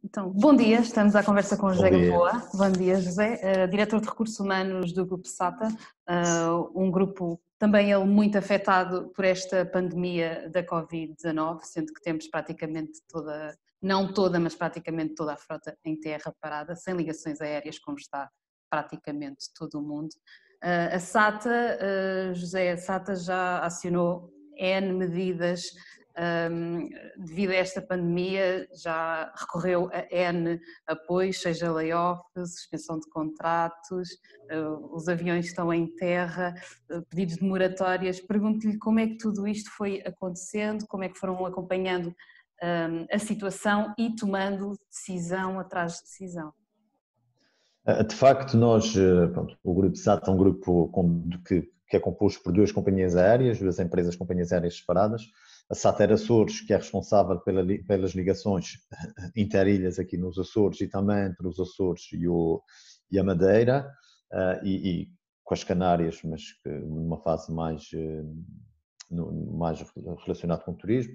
Então, bom dia, estamos à conversa com o Bom José dia. Gamboa. Bom dia, José. Diretor de Recursos Humanos do Grupo SATA, um grupo também ele muito afetado por esta pandemia da Covid-19, sendo que temos praticamente toda, não toda, mas praticamente toda a frota em terra parada, sem ligações aéreas, como está praticamente todo o mundo. A SATA, José, a SATA já acionou N medidas devido a esta pandemia, já recorreu a N apoios, seja layoffs, suspensão de contratos, os aviões estão em terra, pedidos de moratórias. Pergunto-lhe como é que tudo isto foi acontecendo, como é que foram acompanhando a situação e tomando decisão atrás de decisão. De facto, nós, pronto, o Grupo SAT é um grupo que é composto por duas companhias aéreas, duas empresas companhias aéreas separadas. A SAT Air Açores, que é responsável pelas ligações interilhas aqui nos Açores e também entre os Açores e a Madeira, e com as Canárias, mas numa fase mais relacionado com o turismo,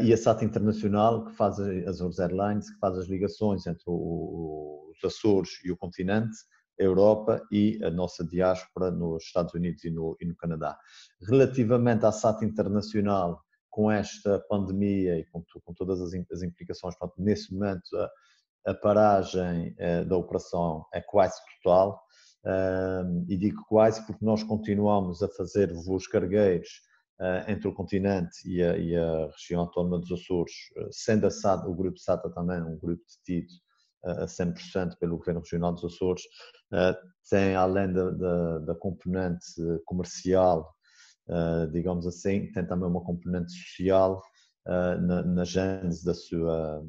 e a SAT Internacional, que faz as Azores Airlines, que faz as ligações entre os Açores e o continente, a Europa e a nossa diáspora nos Estados Unidos e no Canadá. Relativamente à SAT Internacional, com esta pandemia e com todas as implicações, portanto, nesse momento a paragem da operação é quase total, e digo quase porque nós continuamos a fazer voos cargueiros entre o continente e a região autónoma dos Açores, sendo a SATA, o Grupo SATA também um grupo detido a 100% pelo Governo Regional dos Açores, tem além da componente comercial, digamos assim, tem também uma componente social na gênese da sua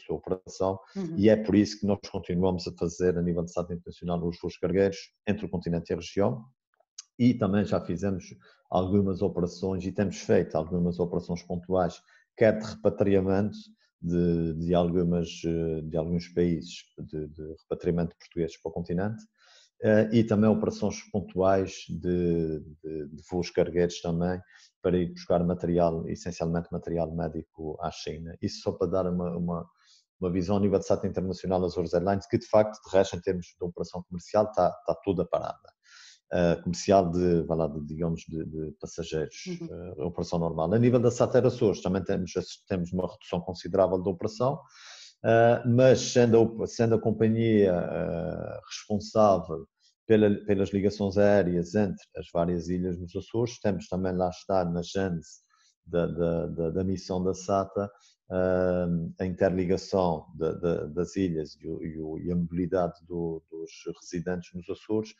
operação, e é por isso que nós continuamos a fazer a nível de SATA internacional os voos cargueiros entre o continente e a região. E também já fizemos algumas operações e temos feito algumas operações pontuais, quer de repatriamento de alguns países, de repatriamento de portugueses para o continente, e também operações pontuais de voos cargueiros também, para ir buscar material, essencialmente material médico à China. Isso só para dar uma visão a nível de SATA internacional das Azores Airlines, que de facto, de resto, em termos de operação comercial, está toda parada. Comercial digamos, de passageiros, operação normal. A nível da SATA Air Açores também temos uma redução considerável da operação, mas sendo a companhia responsável pelas ligações aéreas entre as várias ilhas dos Açores, temos também lá está na gênese da missão da SATA, a interligação das ilhas e a mobilidade dos residentes nos Açores,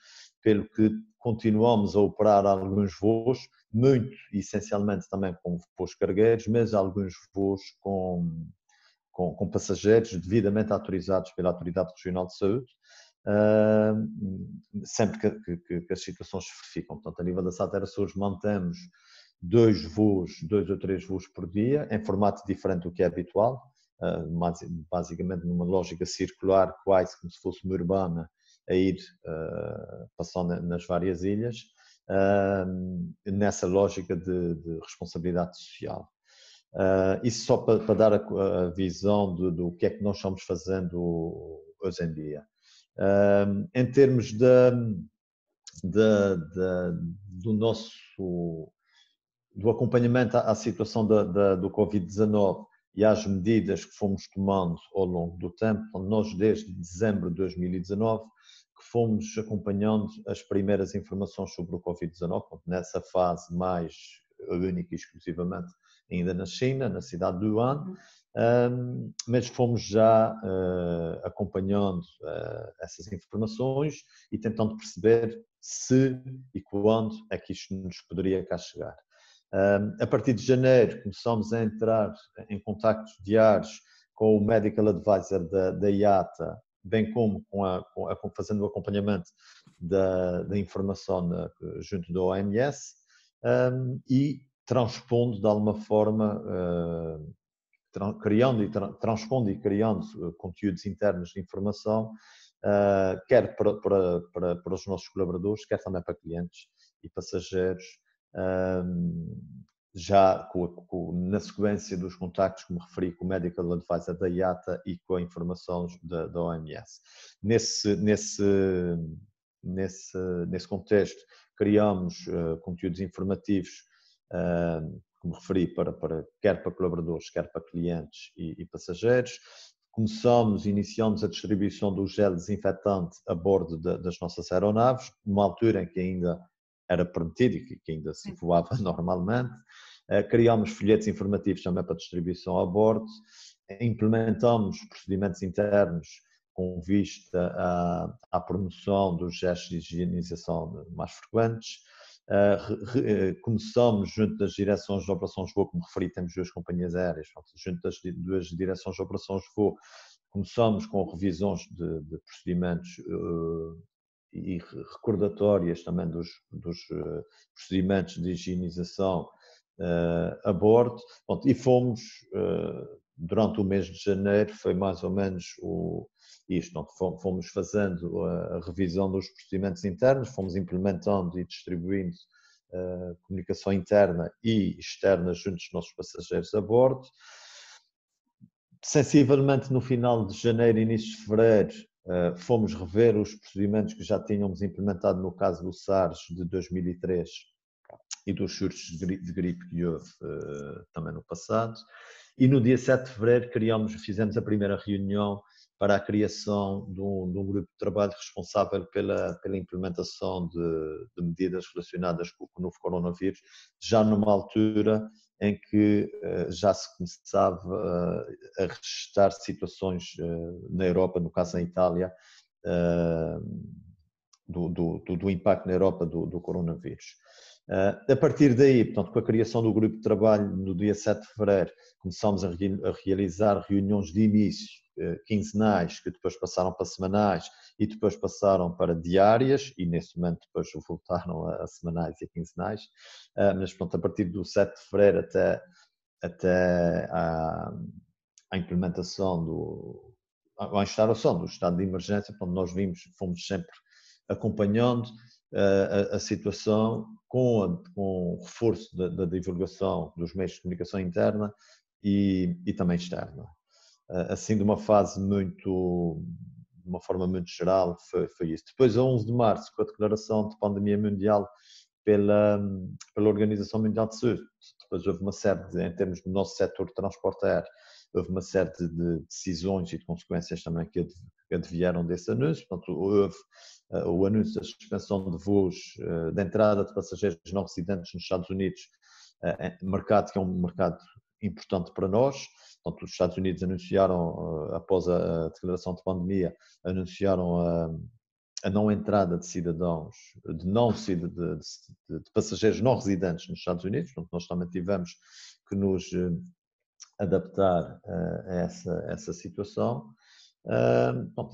pelo que continuamos a operar alguns voos, muito essencialmente também com voos cargueiros, mas alguns voos com passageiros devidamente autorizados pela Autoridade Regional de Saúde, sempre que as situações se verificam. Portanto, a nível da SATA Air Açores mantemos 2 ou 3 voos por dia, em formato diferente do que é habitual, basicamente numa lógica circular, quase como se fosse uma urbana, a ir passando nas várias ilhas, nessa lógica de responsabilidade social. Isso só para dar a visão do que é que nós estamos fazendo hoje em dia. Em termos do acompanhamento à situação do Covid-19 e às medidas que fomos tomando ao longo do tempo, nós desde dezembro de 2019 que fomos acompanhando as primeiras informações sobre o Covid-19, nessa fase mais única e exclusivamente ainda na China, na cidade de Wuhan, mas fomos já acompanhando essas informações e tentando perceber se e quando é que isto nos poderia cá chegar. A partir de janeiro começamos a entrar em contactos diários com o Medical Advisor da IATA, bem como fazendo o acompanhamento da informação junto da OMS, e transpondo de alguma forma, transpondo e criando conteúdos internos de informação, quer para os nossos colaboradores, quer também para clientes e passageiros, já na sequência dos contactos que me referi com o Medical Advisor da IATA e com a informação da OMS. Nesse contexto, criamos conteúdos informativos, como referi, quer para colaboradores, quer para clientes e passageiros. Iniciamos a distribuição do gel desinfetante a bordo das nossas aeronaves, numa altura em que ainda era permitido e que ainda se voava normalmente. Criámos folhetos informativos também para distribuição a bordo. Implementamos procedimentos internos com vista à promoção dos gestos de higienização mais frequentes. Começamos junto das direções de operações de voo, como referi, temos 2 companhias aéreas, junto das 2 direções de operações de voo, começamos com revisões de procedimentos e recordatórias também dos procedimentos de higienização a bordo, e fomos, durante o mês de janeiro, foi mais ou menos isto, fomos fazendo a revisão dos procedimentos internos, fomos implementando e distribuindo comunicação interna e externa junto dos nossos passageiros a bordo. Sensivelmente no final de janeiro, início de fevereiro, fomos rever os procedimentos que já tínhamos implementado no caso do SARS de 2003 e dos surtos de gripe que houve também no passado. E no dia 7 de fevereiro fizemos a primeira reunião para a criação de um grupo de trabalho responsável pela implementação de medidas relacionadas com o novo coronavírus, já numa altura em que já se começava a registrar situações na Europa, no caso na Itália, do impacto na Europa do coronavírus. A partir daí, portanto, com a criação do grupo de trabalho no dia 7 de fevereiro, começámos a realizar reuniões de início quinzenais, que depois passaram para semanais e depois passaram para diárias, e nesse momento depois voltaram a semanais e a quinzenais, mas pronto, a partir do 7 de fevereiro até à implementação à instauração do estado de emergência, portanto, nós fomos sempre acompanhando a situação com o reforço da divulgação dos meios de comunicação interna e também externa. Assim, de uma forma muito geral, foi isso. Depois, a 11 de março, com a declaração de pandemia mundial pela Organização Mundial de Saúde, depois houve uma série em termos do nosso setor de transporte aéreo, houve uma série de decisões e de consequências também que advieram desse anúncio. Portanto, houve o anúncio da suspensão de voos de entrada de passageiros não residentes nos Estados Unidos, mercado que é um mercado importante para nós. Portanto, os Estados Unidos anunciaram, após a declaração de pandemia, anunciaram a não entrada de cidadãos, de passageiros não residentes nos Estados Unidos. Portanto, nós também tivemos que nos adaptar a essa situação.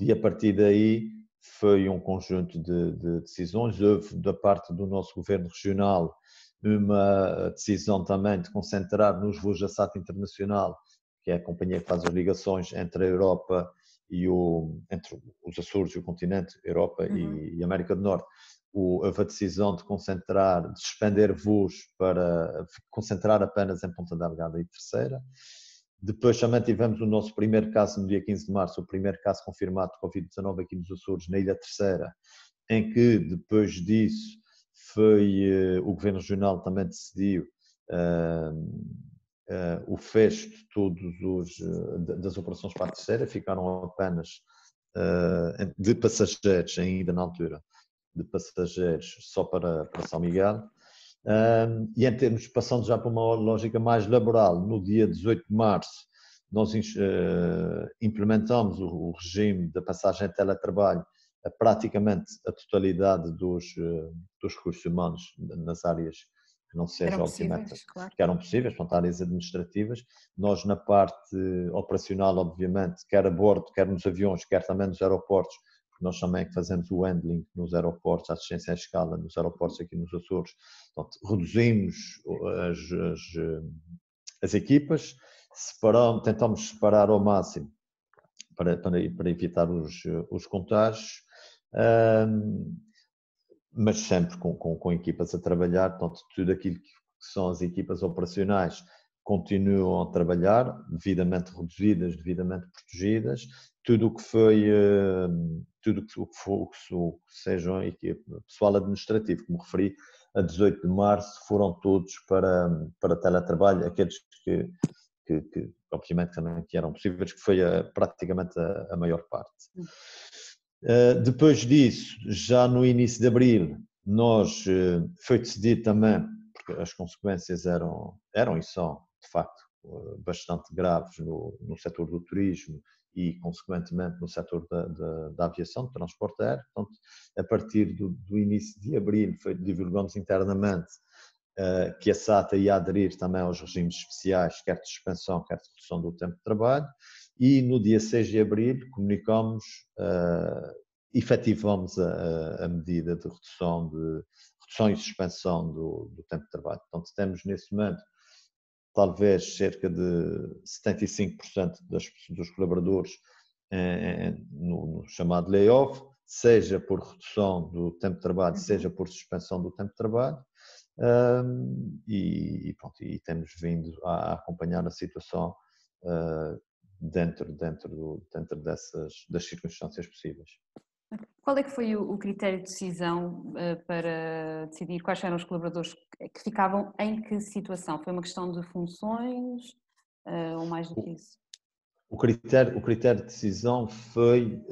E a partir daí foi um conjunto de decisões. Houve, da parte do nosso governo regional, uma decisão também de concentrar nos voos da SATA Internacional, que é a companhia que faz as ligações entre a Europa entre os Açores e o continente, Europa e América do Norte. Houve a decisão de suspender voos para concentrar apenas em Ponta Delgada e Terceira. Depois também tivemos o nosso primeiro caso no dia 15 de março, o primeiro caso confirmado de Covid-19 aqui nos Açores, na Ilha Terceira, em que depois disso o Governo Regional também decidiu o fecho de das operações para a Terceira, ficaram apenas de passageiros, ainda na altura, de passageiros só para São Miguel. E em termos, passando já para uma lógica mais laboral, no dia 18 de março nós implementamos o regime da passagem de teletrabalho a praticamente a totalidade dos recursos humanos nas áreas que não sejam, obviamente, claro, que eram possíveis, portanto, áreas administrativas. Nós, na parte operacional, obviamente, quer a bordo, quer nos aviões, quer também nos aeroportos, porque nós também fazemos o handling nos aeroportos, a assistência à escala nos aeroportos aqui nos Açores. Portanto, reduzimos as equipas, tentamos separar ao máximo para evitar os contágios, mas sempre com equipas a trabalhar. Portanto, tudo aquilo que que são as equipas operacionais, continuam a trabalhar, devidamente reduzidas, devidamente protegidas. Tudo o que foi, o que sejam pessoal administrativo, como referi, a 18 de março foram todos para teletrabalho, aqueles que obviamente também que eram possíveis, que foi praticamente a maior parte. Depois disso, já no início de abril, foi decidido também, porque as consequências eram e são, de facto, bastante graves no setor do turismo e, consequentemente, no setor da aviação, do transporte aéreo. Portanto, a partir do início de abril, divulgamos internamente que a SATA ia aderir também aos regimes especiais, quer de suspensão, quer de redução do tempo de trabalho, e no dia 6 de abril comunicamos, efetivamos a medida de redução e suspensão do tempo de trabalho. Portanto, temos nesse momento talvez cerca de 75% dos colaboradores no chamado layoff, seja por redução do tempo de trabalho, seja por suspensão do tempo de trabalho. E temos vindo a acompanhar a situação dentro das circunstâncias possíveis. Qual é que foi o critério de decisão para decidir quais eram os colaboradores que ficavam em que situação? Foi uma questão de funções ou mais do que isso? O critério de decisão foi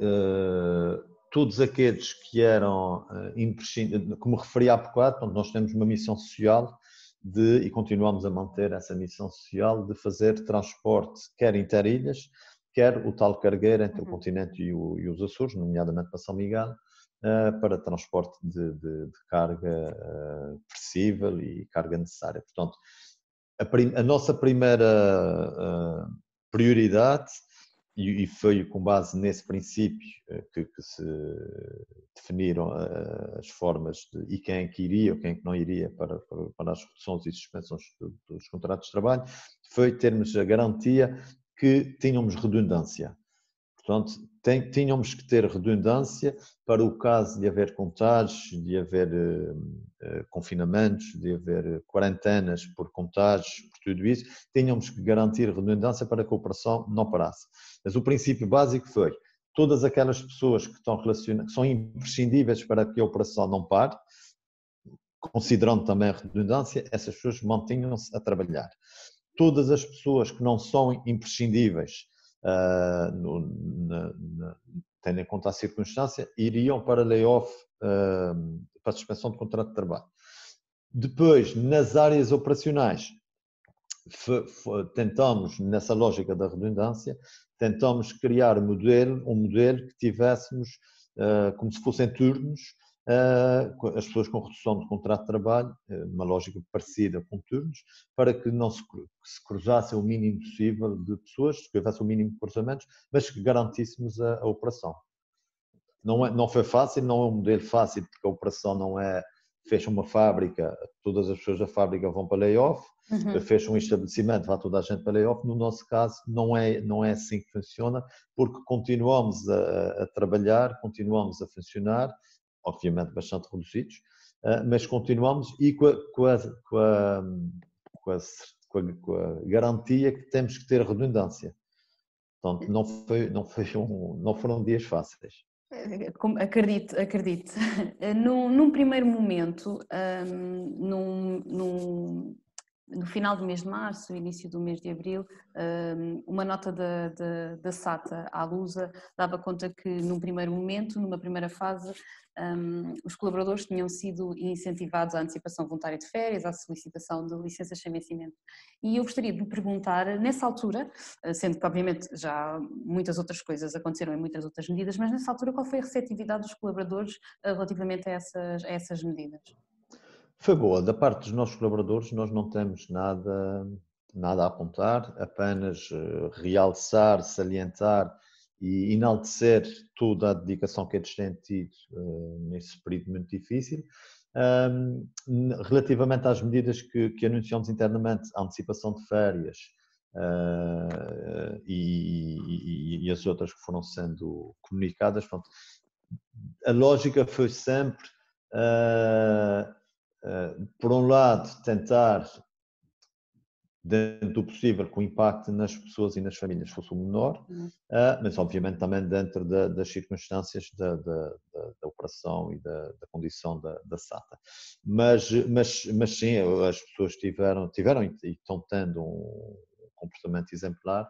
todos aqueles que eram imprescindíveis, como referi há bocado, nós temos uma missão social e continuamos a manter essa missão social de fazer transporte, quer interilhas, quer o tal cargueiro entre o continente e os Açores, nomeadamente para São Miguel, para transporte de carga possível e carga necessária. Portanto, a nossa primeira prioridade, e foi com base nesse princípio que se definiram as formas e quem é que iria ou quem é que não iria para as reduções e suspensões dos contratos de trabalho, foi termos a garantia que tínhamos redundância. Portanto, tínhamos que ter redundância para o caso de haver contágios, de haver confinamentos, de haver quarentenas por contágios, por tudo isso, tínhamos que garantir redundância para que a operação não parasse. Mas o princípio básico foi todas aquelas pessoas que estão relacionadas, que são imprescindíveis para que a operação não pare, considerando também a redundância, essas pessoas mantinham-se a trabalhar. Todas as pessoas que não são imprescindíveis, tendo em conta a circunstância, iriam para layoff, para suspensão de contrato de trabalho. Depois, nas áreas operacionais, tentamos, nessa lógica da redundância, tentamos criar um modelo que tivéssemos como se fossem turnos, as pessoas com redução de contrato de trabalho, uma lógica parecida com turnos, para que não se cruzasse o mínimo possível de pessoas, que houvesse o mínimo de cruzamentos, mas que garantíssemos a operação. Não foi fácil, não é um modelo fácil, porque a operação não é fecha uma fábrica, todas as pessoas da fábrica vão para layoff, fecha um estabelecimento, vai toda a gente para layoff. No nosso caso não é assim que funciona, porque continuamos a trabalhar, continuamos a funcionar, obviamente bastante reduzidos, mas continuamos e com a garantia que temos que ter redundância. Portanto, não foram dias fáceis. Acredito. Num primeiro momento, no final do mês de março, início do mês de abril, uma nota da SATA à Lusa dava conta que num primeiro momento, numa primeira fase, os colaboradores tinham sido incentivados à antecipação voluntária de férias, à solicitação de licenças sem vencimento. E eu gostaria de lhe perguntar, nessa altura, sendo que obviamente já muitas outras coisas aconteceram em muitas outras medidas, mas nessa altura qual foi a receptividade dos colaboradores relativamente a essas medidas? Foi boa. Da parte dos nossos colaboradores, nós não temos nada a apontar, apenas realçar, salientar e enaltecer toda a dedicação que eles têm tido nesse período muito difícil. Relativamente às medidas que anunciamos internamente, a antecipação de férias e as outras que foram sendo comunicadas, pronto, a lógica foi sempre por um lado, tentar, dentro do possível, que o impacto nas pessoas e nas famílias fosse o menor, mas obviamente também dentro das circunstâncias da operação e da condição da SATA. Mas sim, as pessoas tiveram e estão tendo um comportamento exemplar.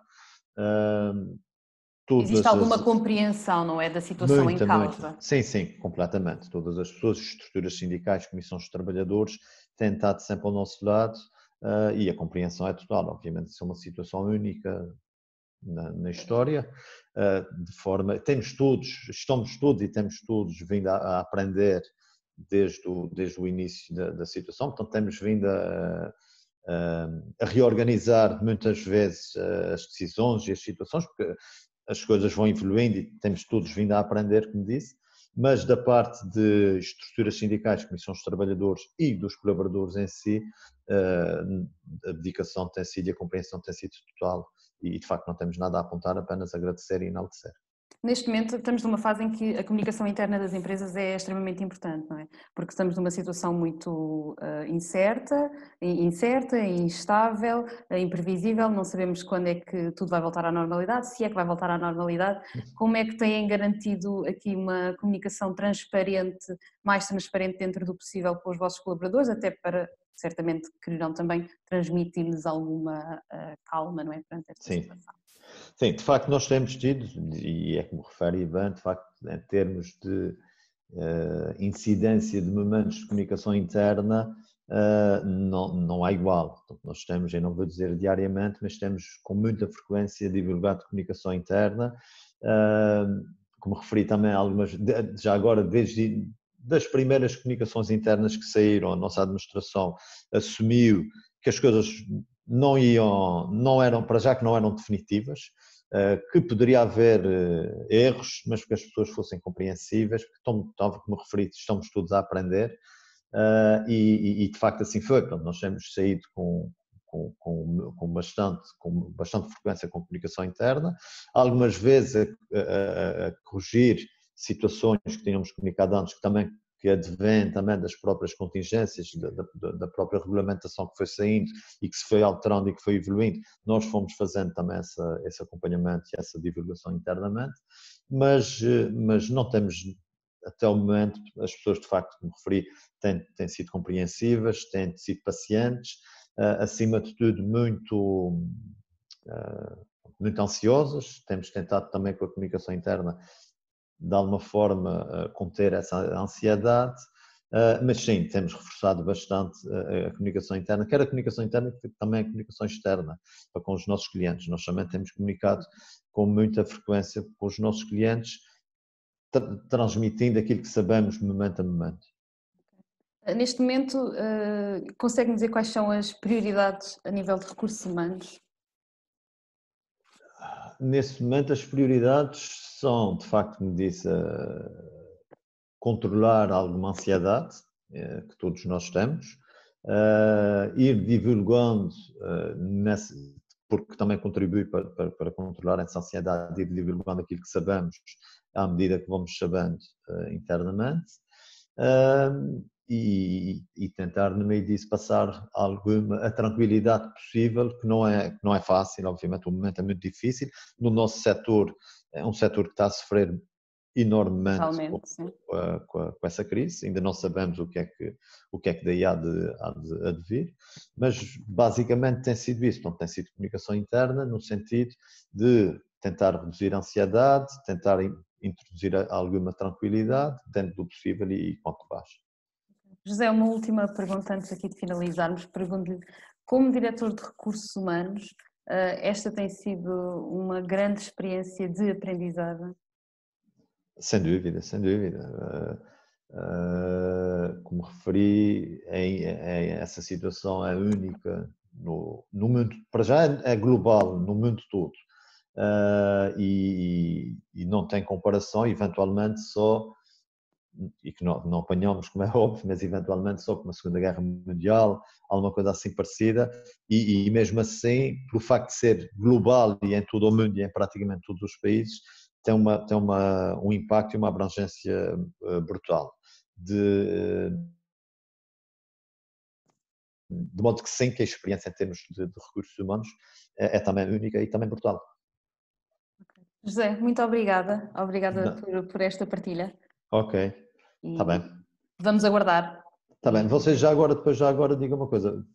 Existe alguma compreensão, não é, da situação em causa? Muita. Sim, completamente. Todas as pessoas, estruturas sindicais, comissões de trabalhadores, têm estado sempre ao nosso lado e a compreensão é total. Obviamente, isso é uma situação única na história, de forma... estamos todos e temos todos vindo a aprender desde o início da situação, portanto, temos vindo a reorganizar muitas vezes as decisões e as situações, porque as coisas vão evoluindo e temos todos vindo a aprender, como disse, mas da parte de estruturas sindicais, comissões de trabalhadores e dos colaboradores em si, a dedicação tem sido e a compreensão tem sido total e de facto não temos nada a apontar, apenas agradecer e enaltecer. Neste momento estamos numa fase em que a comunicação interna das empresas é extremamente importante, não é? Porque estamos numa situação muito incerta, instável, imprevisível, não sabemos quando é que tudo vai voltar à normalidade, se é que vai voltar à normalidade. Como é que têm garantido aqui uma comunicação transparente, mais transparente dentro do possível com os vossos colaboradores, até para, certamente, quererão também transmitir-lhes alguma calma, não é, perante esta situação? Sim, de facto nós temos tido, e é como refere Ivan, de facto em termos de incidência de momentos de comunicação interna, não há igual. Portanto, nós temos, eu não vou dizer diariamente, mas temos com muita frequência divulgado de comunicação interna, como referi também algumas, já agora desde das primeiras comunicações internas que saíram, a nossa administração assumiu que as coisas não eram, para já que não eram definitivas, que poderia haver erros, mas que as pessoas fossem compreensíveis, porque, tal como referi, estamos todos a aprender e de facto assim foi. Portanto, nós temos saído com bastante frequência com comunicação interna, algumas vezes a corrigir situações que tínhamos comunicado antes, que advém também das próprias contingências, da própria regulamentação que foi saindo e que se foi alterando e que foi evoluindo, nós fomos fazendo também esse acompanhamento e essa divulgação internamente, mas não temos, até o momento, as pessoas de facto, como referi, têm sido compreensivas, têm sido pacientes, acima de tudo muito ansiosas, temos tentado também com a comunicação interna de alguma forma conter essa ansiedade, mas sim, temos reforçado bastante a comunicação interna, quer a comunicação interna, que também a comunicação externa, para com os nossos clientes. Nós também temos comunicado com muita frequência com os nossos clientes, transmitindo aquilo que sabemos momento a momento. Neste momento, consegue-me dizer quais são as prioridades a nível de recursos humanos? Nesse momento, as prioridades são, de facto, como disse, controlar alguma ansiedade, que todos nós temos, ir divulgando, porque também contribui para controlar essa ansiedade, ir divulgando aquilo que sabemos à medida que vamos sabendo internamente. E tentar, no meio disso, passar a tranquilidade possível, que não é fácil, obviamente, o momento é muito difícil. No nosso setor, é um setor que está a sofrer enormemente com essa crise, ainda não sabemos o que é que daí há de vir, mas basicamente tem sido isso, então, tem sido comunicação interna no sentido de tentar reduzir a ansiedade, tentar introduzir alguma tranquilidade dentro do possível e quanto baixo. José, uma última pergunta antes aqui de finalizarmos. Pergunto-lhe, como diretor de recursos humanos, esta tem sido uma grande experiência de aprendizagem? Sem dúvida, sem dúvida. Como referi, essa situação é única no mundo, para já é global, no mundo todo. E não tem comparação, eventualmente só, e que não apanhamos, como é óbvio, mas eventualmente só com a Segunda Guerra Mundial, alguma coisa assim parecida, e mesmo assim, pelo facto de ser global e em todo o mundo e em praticamente todos os países, tem um impacto e uma abrangência brutal. de modo que sim, que a experiência em termos de recursos humanos é também única e também brutal. José, muito obrigada. Obrigada Não. por esta partilha. Ok, está bem. E vamos aguardar. Está bem. Vocês depois já agora digam uma coisa.